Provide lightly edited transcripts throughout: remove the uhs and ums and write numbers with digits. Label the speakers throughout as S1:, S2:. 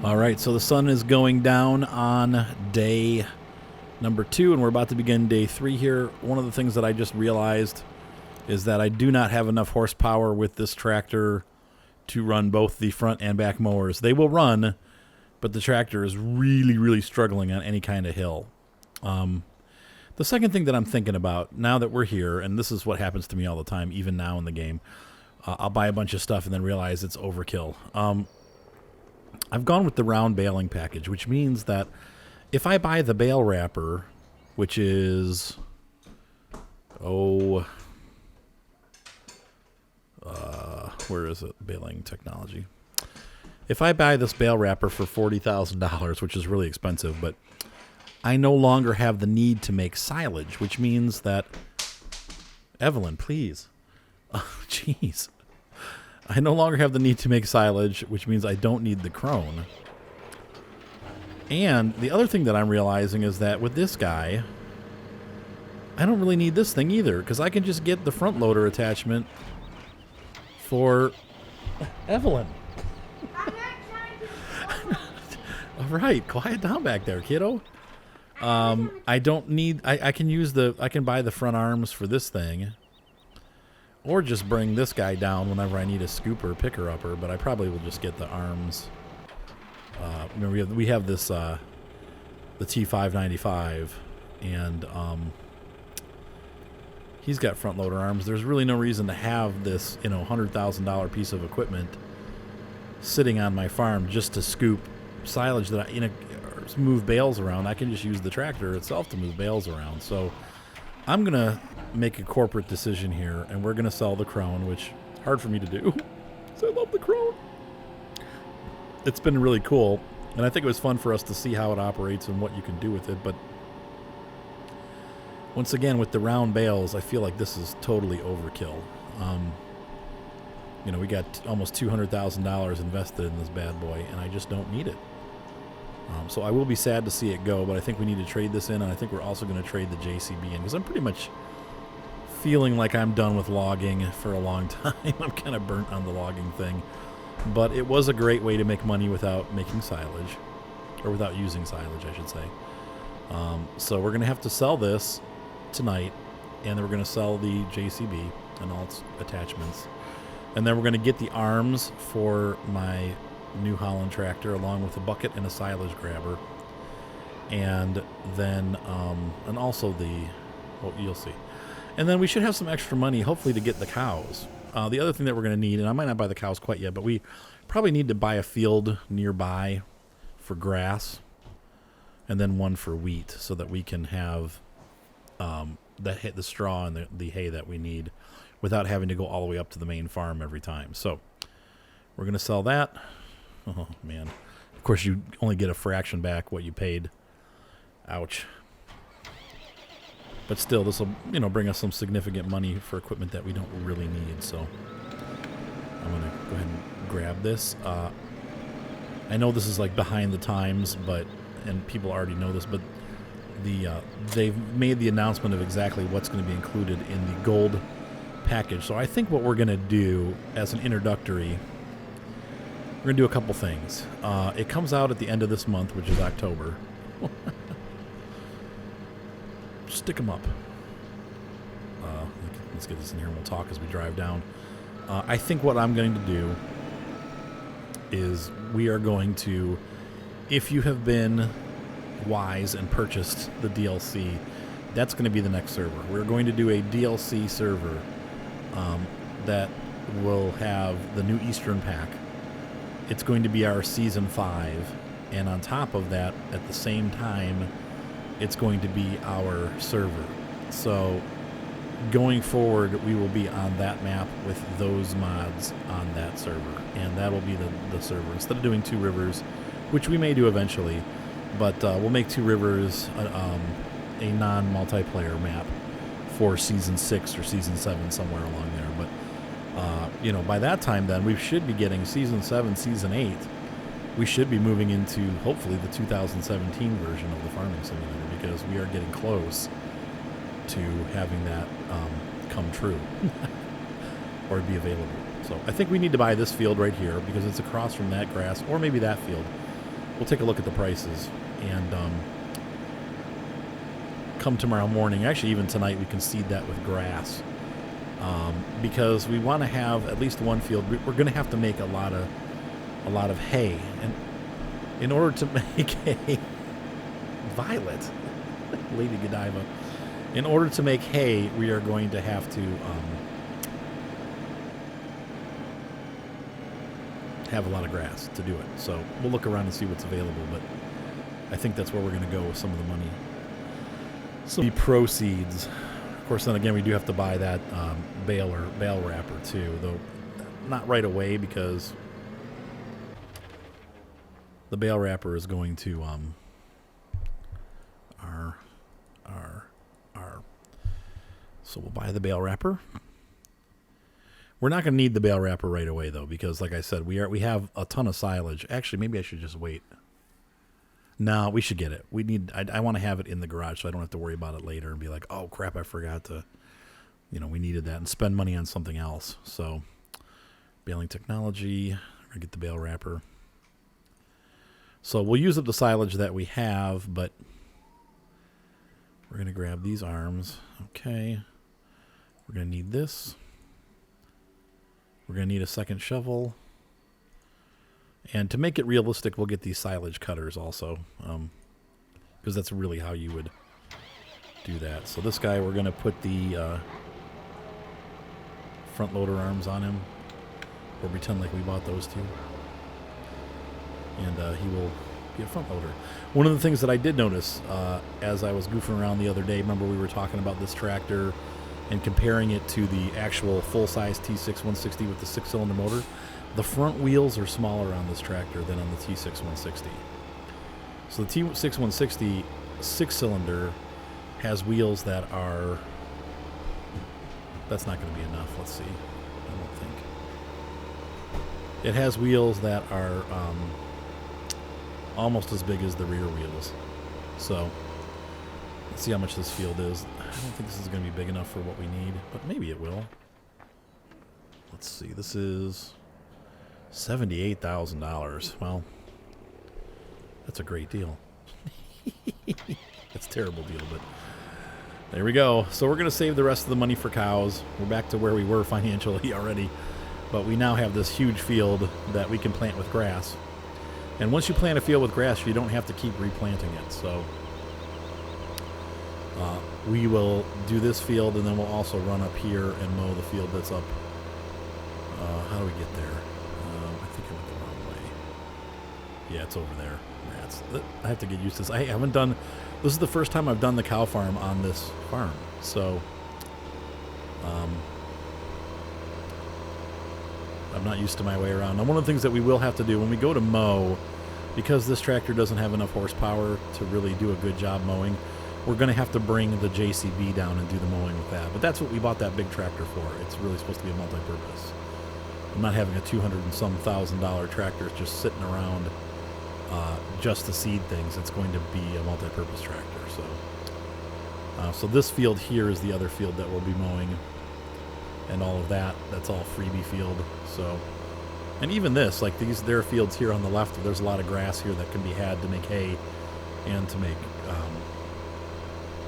S1: All right, so the sun is going down on day number 2, and we're about to begin day 3 here. One of the things that I just realized is that I do not have enough horsepower with this tractor to run both the front and back mowers. They will run, but the tractor is really, really struggling on any kind of hill. The second thing that I'm thinking about, now that we're here, and this is what happens to me all the time, even now in the game, I'll buy a bunch of stuff and then realize it's overkill. I've gone with the round baling package, which means that if I buy the bale wrapper, which is, where is it? Baling technology. If I buy this bale wrapper for $40,000, which is really expensive, but I no longer have the need to make silage, which means that, Evelyn, please. Oh, jeez. I no longer have the need to make silage, which means I don't need the crone. And the other thing that I'm realizing is that with this guy, I don't really need this thing either, because I can just get the front loader attachment for Evelyn.
S2: I'm not trying to.
S1: All right, quiet down back there, kiddo. I don't need. I can use the. I can buy the front arms for this thing, or just bring this guy down whenever I need a scooper, picker upper. But I probably will just get the arms. Remember, we have this the T595, and he's got front loader arms. There's really no reason to have this, $100,000 piece of equipment sitting on my farm just to scoop silage that I, or move bales around. I can just use the tractor itself to move bales around. So I'm gonna make a corporate decision here, and we're gonna sell the crone, which is hard for me to do because I love the crone. It's been really cool, and I think it was fun for us to see how it operates and what you can do with it. But once again, with the round bales, I feel like this is totally overkill. We got almost $200,000 invested in this bad boy, and I just don't need it. So I will be sad to see it go, but I think we need to trade this in, and I think we're also going to trade the JCB in, because I'm pretty much feeling like I'm done with logging for a long time. I'm kind of burnt on the logging thing. But it was a great way to make money without making silage, or without using silage, I should say. So we're going to have to sell this tonight, and then we're going to sell the JCB and all its attachments. And then we're going to get the arms for my New Holland tractor, along with a bucket and a silage grabber. And then, and also you'll see. And then we should have some extra money, hopefully, to get the cows. The other thing that we're going to need, and I might not buy the cows quite yet, but we probably need to buy a field nearby for grass, and then one for wheat, so that we can have the straw and the hay that we need without having to go all the way up to the main farm every time. So we're going to sell that. Oh, man. Of course, you only get a fraction back what you paid. Ouch. But still, this will, bring us some significant money for equipment that we don't really need. So I'm going to go ahead and grab this. I know this is like behind the times, and people already know this, but they've made the announcement of exactly what's going to be included in the gold package. So I think what we're going to do as an introductory, we're going to do a couple things. It comes out at the end of this month, which is October. Stick them up. Let's get this in here and we'll talk as we drive down. I think what I'm going to do is we are going to, if you have been wise and purchased the DLC, that's going to be the next server. We're going to do a DLC server that will have the new Eastern Pack. It's going to be our Season 5, and on top of that, at the same time, it's going to be our server. So going forward, we will be on that map with those mods on that server, and that'll be the server. Instead of doing Two Rivers, which we may do eventually, but we'll make Two Rivers a non-multiplayer map for Season 6 or Season 7, somewhere along there. But by that time, then we should be getting Season 7, Season 8. We should be moving into, hopefully, the 2017 version of the Farming Simulator, because we are getting close to having that come true or be available. So I think we need to buy this field right here because it's across from that grass, or maybe that field. we'll take a look at the prices, and come tomorrow morning, actually even tonight, we can seed that with grass, because we want to have at least one field. We're going to have to make a lot of hay, and in order to make hay, Violet, Lady Godiva, in order to make hay, we are going to have to have a lot of grass to do it. So we'll look around and see what's available, but I think that's where we're going to go with some of the money. So the proceeds, of course, then again, we do have to buy that bale wrapper too, though not right away, because the bale wrapper is going to so we'll buy the bale wrapper. We're not going to need the bale wrapper right away, though, because like I said, we have a ton of silage. Actually, maybe I should just wait. No, we should get it. I want to have it in the garage so I don't have to worry about it later and be like, oh crap, I forgot to, we needed that, and spend money on something else. So baling technology, we're going to get the bale wrapper. So we'll use up the silage that we have, but we're going to grab these arms. Okay. We're going to need this. We're going to need a second shovel. And to make it realistic, we'll get these silage cutters also, because that's really how you would do that. So this guy, we're going to put the front loader arms on him, or pretend like we bought those two. And he will be a front loader. One of the things that I did notice as I was goofing around the other day, remember we were talking about this tractor and comparing it to the actual full-size T6 160 with the 6-cylinder motor. The front wheels are smaller on this tractor than on the T6 160. So the T6 160 6-cylinder has wheels that are... That's not going to be enough. Let's see. I don't think. It has wheels that are almost as big as the rear wheels. So let's see how much this field is. I don't think this is going to be big enough for what we need, but maybe it will. Let's see. This is $78,000. Well, that's a great deal. That's a terrible deal, but there we go. So we're going to save the rest of the money for cows. We're back to where we were financially already, but we now have this huge field that we can plant with grass. And once you plant a field with grass, you don't have to keep replanting it. So we will do this field, and then we'll also run up here and mow the field that's up. How do we get there? I think I went the wrong way. Yeah, it's over there. Rats. I have to get used to this. I haven't done... This is the first time I've done the cow farm on this farm. So I'm not used to my way around. Now, one of the things that we will have to do when we go to mow, because this tractor doesn't have enough horsepower to really do a good job mowing, we're going to have to bring the JCB down and do the mowing with that. But that's what we bought that big tractor for. It's really supposed to be a multi-purpose. I'm not having a $200 and some thousand tractor just sitting around just to seed things. It's going to be a multi-purpose tractor. So this field here is the other field that we'll be mowing, and all of that. That's all freebie field. So, and even this, like there are fields here on the left. There's a lot of grass here that can be had to make hay, and to make.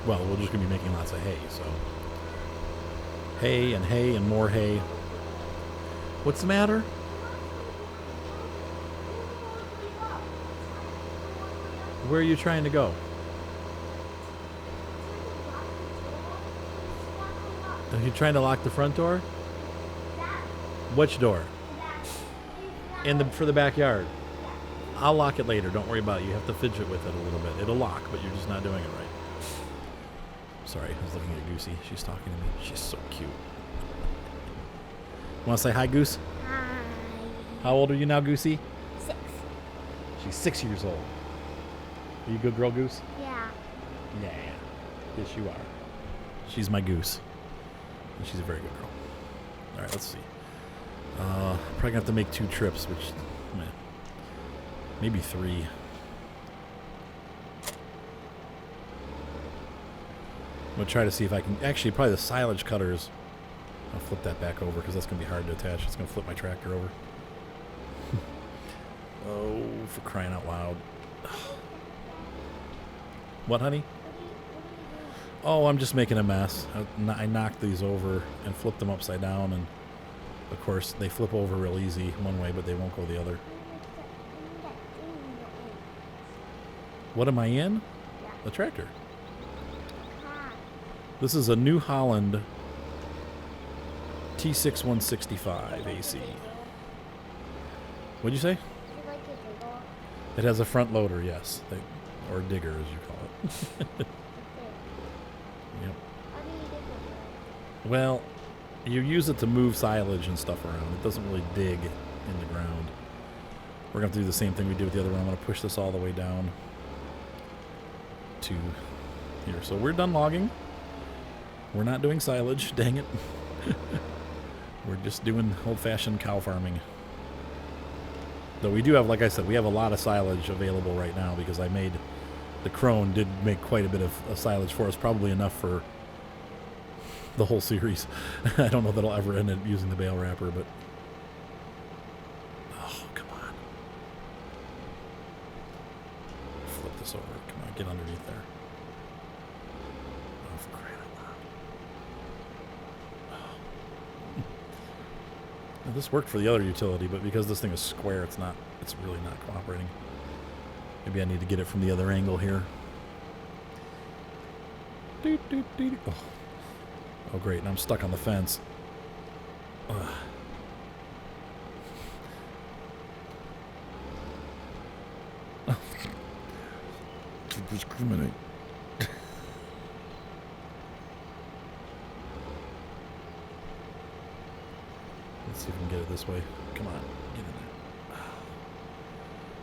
S1: Well, we're just going to be making lots of hay. So, hay and more hay. What's the matter? Where are you trying to go? Are you trying to lock the front door? Which door? For the backyard. I'll lock it later. Don't worry about it. You have to fidget with it a little bit. It'll lock, but you're just not doing it right. Sorry, I was looking at Goosey. She's talking to me. She's so cute. Want to say hi, Goose?
S2: Hi.
S1: How old are you now, Goosey?
S2: 6.
S1: She's 6 years old. Are you a good girl, Goose?
S2: Yeah.
S1: Yeah. Yes, you are. She's my goose. And she's a very good girl. All right, let's see. Probably going to have to make 2 trips, which... maybe 3. I'm going to try to see if I can... Actually, probably the silage cutters... I'll flip that back over because that's going to be hard to attach. It's going to flip my tractor over. Oh, for crying out loud. What, honey? Oh, I'm just making a mess. I knocked these over and flipped them upside down, and of course they flip over real easy one way, but they won't go the other. What am I in? The tractor. This is a New Holland T6165 AC. What'd you say? It has a front loader, yes. Or digger, as you call it. Yep. Well, you use it to move silage and stuff around. It doesn't really dig in the ground. We're going to do the same thing we did with the other one. I'm going to push this all the way down to here. So we're done logging. We're not doing silage. Dang it. We're just doing old-fashioned cow farming. Though we do have, like I said, we have a lot of silage available right now because I made... The crone did make quite a bit of silage for us, probably enough for the whole series. I don't know that I'll ever end up using the bale wrapper, but... Oh, come on. Flip this over. Come on, get underneath there. Oh, for crying out loud. Oh. Now, this worked for the other utility, but because this thing is square, it's really not cooperating. Maybe I need to get it from the other angle here. Oh, great. And I'm stuck on the fence. Ugh. To discriminate. Let's see if we can get it this way. Come on. Get in there.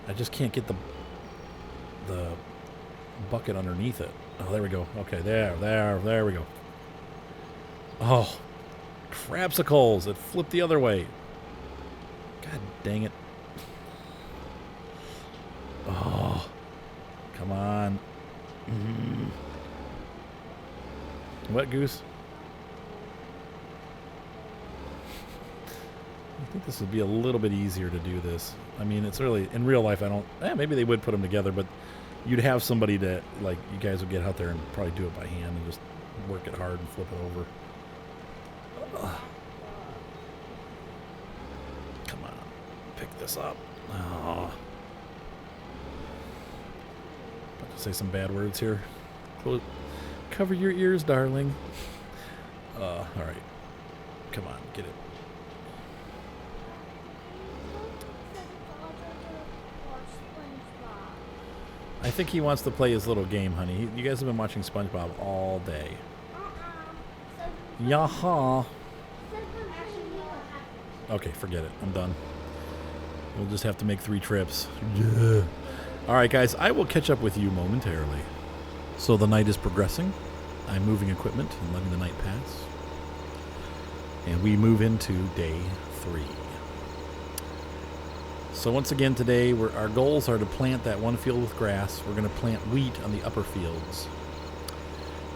S1: I just can't get the bucket underneath it. Oh, there we go. Okay, there we go. Oh, crapsicles! It flipped the other way. God dang it. Oh, come on. Wet goose. I think this would be a little bit easier to do this. I mean, it's really, in real life, I don't, maybe they would put them together, but you'd have somebody that, like, you guys would get out there and probably do it by hand and just work it hard and flip it over. Ugh. Come on. Pick this up. Oh. About to say some bad words here. Cover your ears, darling. All right. Come on, get it. I think he wants to play his little game, honey. You guys have been watching SpongeBob all day. Yaha. Okay, forget it. I'm done. We'll just have to make 3 trips. Yeah. All right, guys. I will catch up with you momentarily. So the night is progressing. I'm moving equipment and letting the night pass. And we move into day 3. So once again today, our goals are to plant that one field with grass. We're going to plant wheat on the upper fields.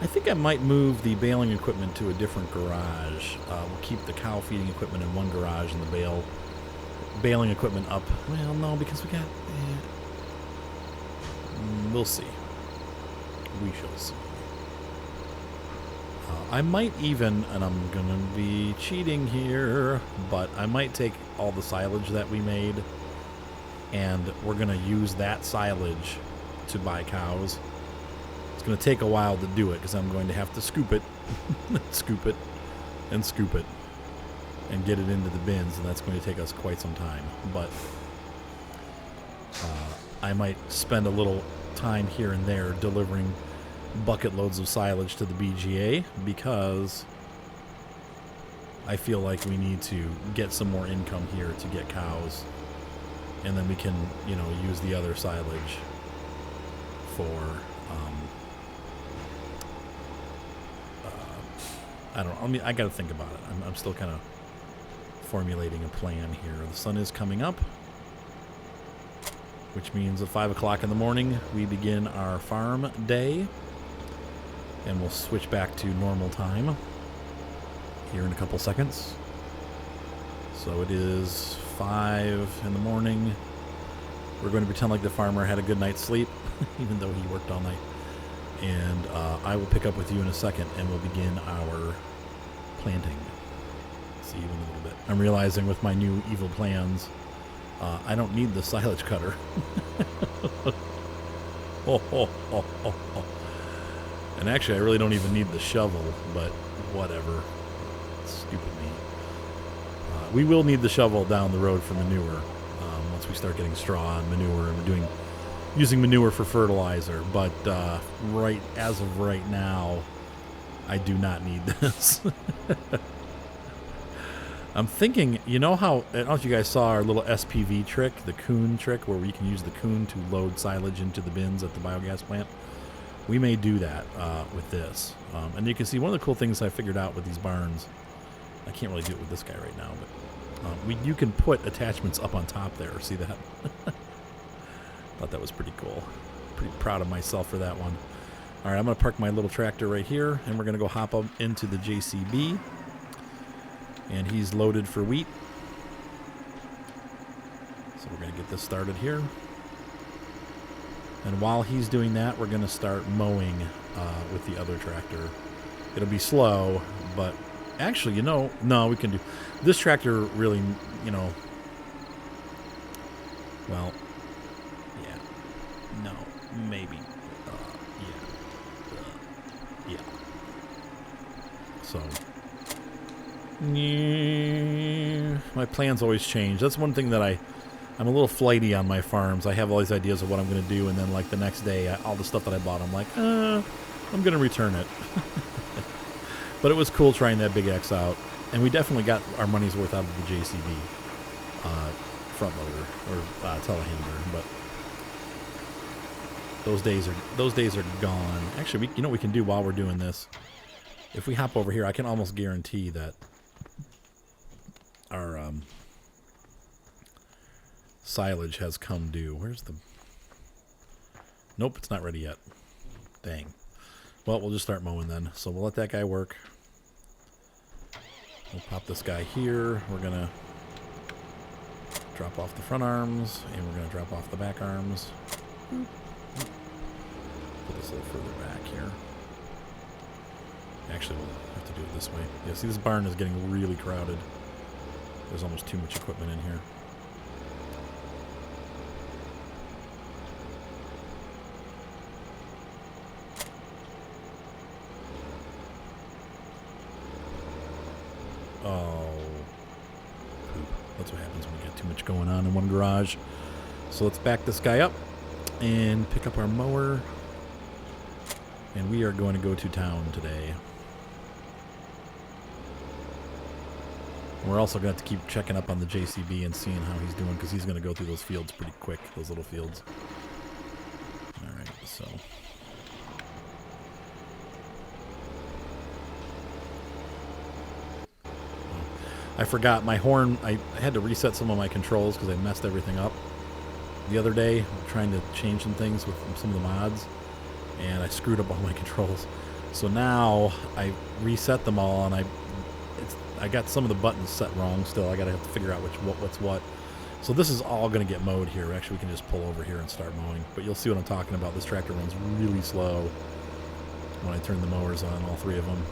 S1: I think I might move the baling equipment to a different garage. We'll keep the cow feeding equipment in one garage and the baling equipment up. Well, no, because we got... we'll see. We shall see. I might even, and I'm going to be cheating here, but I might take all the silage that we made and we're going to use that silage to buy cows. It's going to take a while to do it because I'm going to have to scoop it, scoop it, and scoop it, and get it into the bins, and that's going to take us quite some time. But I might spend a little time here and there delivering bucket loads of silage to the BGA because I feel like we need to get some more income here to get cows, and then we can, use the other silage for I don't know. I mean, I got to think about it. I'm still kind of formulating a plan here. The sun is coming up, which means at 5 o'clock in the morning we begin our farm day, and we'll switch back to normal time here in a couple seconds. So it is 5 in the morning. We're going to pretend like the farmer had a good night's sleep, even though he worked all night. And I will pick up with you in a second, and we'll begin our planting. See you in a little bit. I'm realizing with my new evil plans, I don't need the silage cutter. And actually, I really don't even need the shovel, but whatever. Stupid me. We will need the shovel down the road for manure once we start getting straw and manure and using manure for fertilizer. But as of right now, I do not need this. I'm thinking, you know how, I don't know if you guys saw our little SPV trick, the coon trick, where we can use the coon to load silage into the bins at the biogas plant. We may do that with this. And you can see one of the cool things I figured out with these barns, I can't really do it with this guy right now, but you can put attachments up on top there. See that? Thought that was pretty cool. Pretty proud of myself for that one. All right, I'm going to park my little tractor right here, and we're going to go hop up into the JCB. And he's loaded for wheat. So we're going to get this started here. And while he's doing that, we're going to start mowing with the other tractor. It'll be slow, but actually, no, we can do... This tractor really, well, yeah, no, maybe, yeah. So... my plans always change. That's one thing that I'm a little flighty on my farms. I have all these ideas of what I'm going to do, and then like the next day, all the stuff that I bought, I'm like, I'm going to return it. But it was cool trying that Big X out, and we definitely got our money's worth out of the JCB front loader or telehandler. But those days are gone. Actually, you know what we can do while we're doing this? If we hop over here, I can almost guarantee that our silage has come due. Where's the... Nope, it's not ready yet. Dang. Well, we'll just start mowing then. So we'll let that guy work. We'll pop this guy here. We're going to drop off the front arms, and we're going to drop off the back arms. Put this a little further back here. Actually, we'll have to do it this way. Yeah, see, this barn is getting really crowded. There's almost too much equipment in here. Oh, poop. That's what happens when we get too much going on in one garage. So let's back this guy up and pick up our mower. And we are going to go to town today. We're also going to have to keep checking up on the JCB and seeing how he's doing, because he's going to go through those fields pretty quick, those little fields. Alright, so... I forgot my horn. I had to reset some of my controls because I messed everything up the other day, trying to change some things with some of the mods, and I screwed up all my controls. So now I reset them all, and I got some of the buttons set wrong still. I gotta have to figure out what's what. So this is all gonna get mowed here. Actually, we can just pull over here and start mowing. But you'll see what I'm talking about. This tractor runs really slow when I turn the mowers on, all three of them.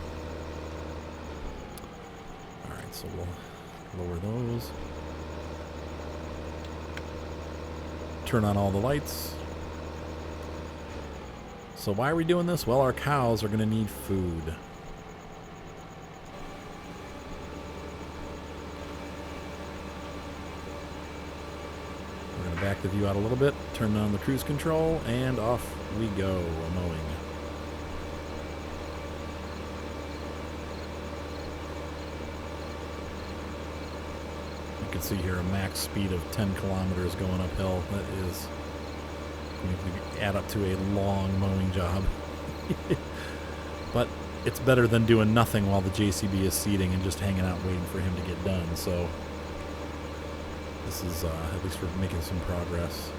S1: All right, so we'll lower those. Turn on all the lights. So why are we doing this? Well, our cows are gonna need food. Back the view out a little bit, turn on the cruise control, and off we go mowing. You can see here a max speed of 10 kilometers going uphill. That is going to add up to a long mowing job. But it's better than doing nothing while the JCB is seeding and just hanging out waiting for him to get done. So this is, at least we're making some progress.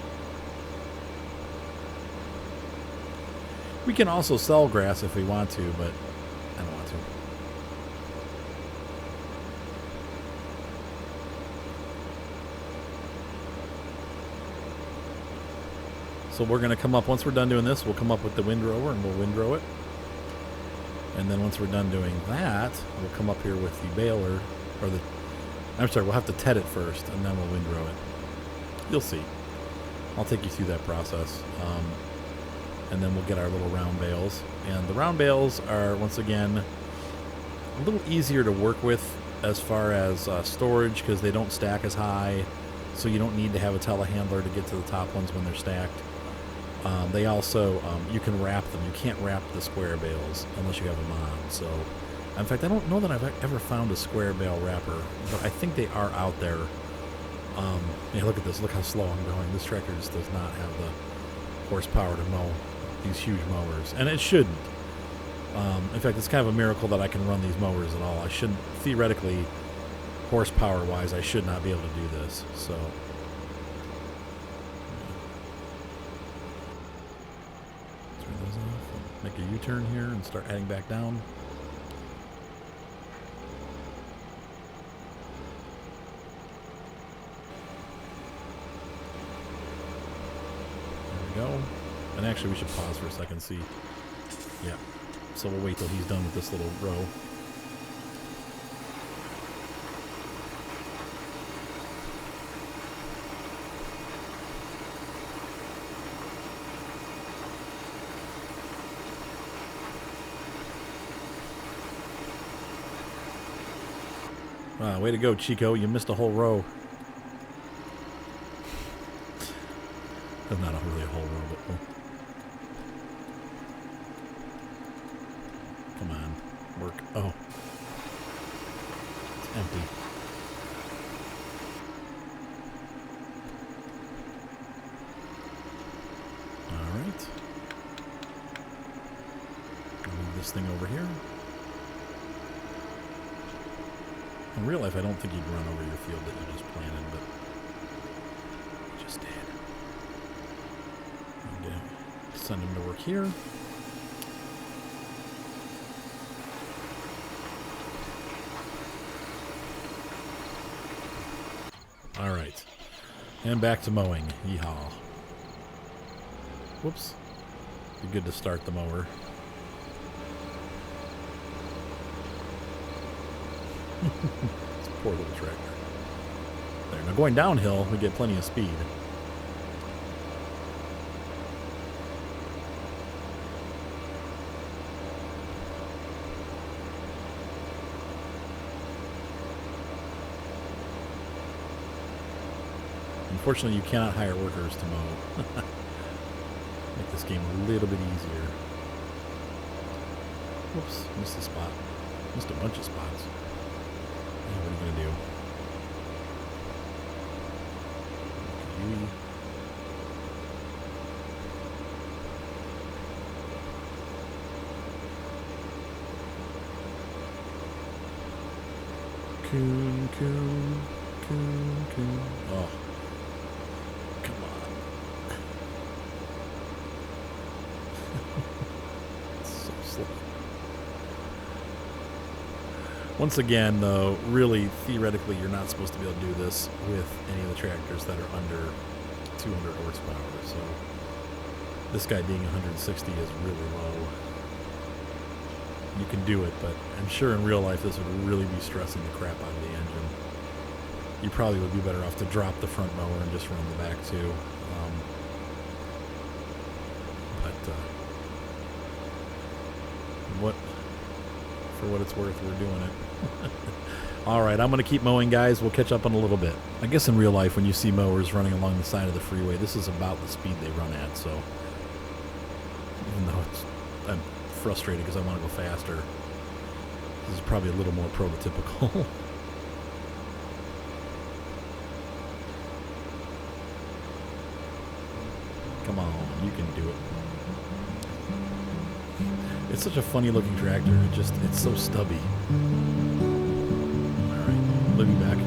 S1: We can also sell grass if we want to, but I don't want to. So we're going to come up, once we're done doing this, we'll come up with the windrower and we'll windrow it. And then once we're done doing that, we'll come up here with the baler, or the, I'm sorry, we'll have to tet it first and then we'll windrow it. You'll see. I'll take you through that process. And then we'll get our little round bales. And the round bales are, once again, a little easier to work with as far as storage, because they don't stack as high, so you don't need to have a telehandler to get to the top ones when they're stacked. They also, you can wrap them. You can't wrap the square bales unless you have them on. So, in fact, I don't know that I've ever found a square bale wrapper, but I think they are out there. Yeah, look at this. Look how slow I'm going. This tractor just does not have the horsepower to mow these huge mowers, and it shouldn't. In fact, it's kind of a miracle that I can run these mowers at all. I shouldn't, theoretically, horsepower-wise, I should not be able to do this. So, turn those off. Make a U-turn here and start heading back down. There we go. And actually, we should pause for a second and see. Yeah. So we'll wait till he's done with this little row. Way to go, Chico. You missed a whole row. That's not really a whole row, but... Oh. Come on. Work. Oh. It's empty. Alright. Move this thing over here. In real life, I don't think you'd run over your field that you just planted, but you just did. Okay. Send him to work here. All right. And back to mowing. Yeehaw. Whoops. Be good to start the mower. It's a poor little tractor. There. Now going downhill, we get plenty of speed. Unfortunately, you cannot hire workers to mow. Make this game a little bit easier. Whoops, missed a spot. Missed a bunch of spots. Yeah, what are you going to do? Coon, coon, coon, coon. Oh. Come on. It's so slow. Once again, though, really, theoretically, you're not supposed to be able to do this with any of the tractors that are under 200 horsepower. So this guy being 160 is really low. You can do it, but I'm sure in real life this would really be stressing the crap out of the engine. You probably would be better off to drop the front mower and just run the back too. For what it's worth, we're doing it. All right, I'm going to keep mowing, guys. We'll catch up in a little bit. I guess in real life, when you see mowers running along the side of the freeway, this is about the speed they run at. So even though I'm frustrated because I want to go faster, this is probably a little more prototypical. Come on, you can do it. It's such a funny looking tractor. It's so stubby. All right, let me back.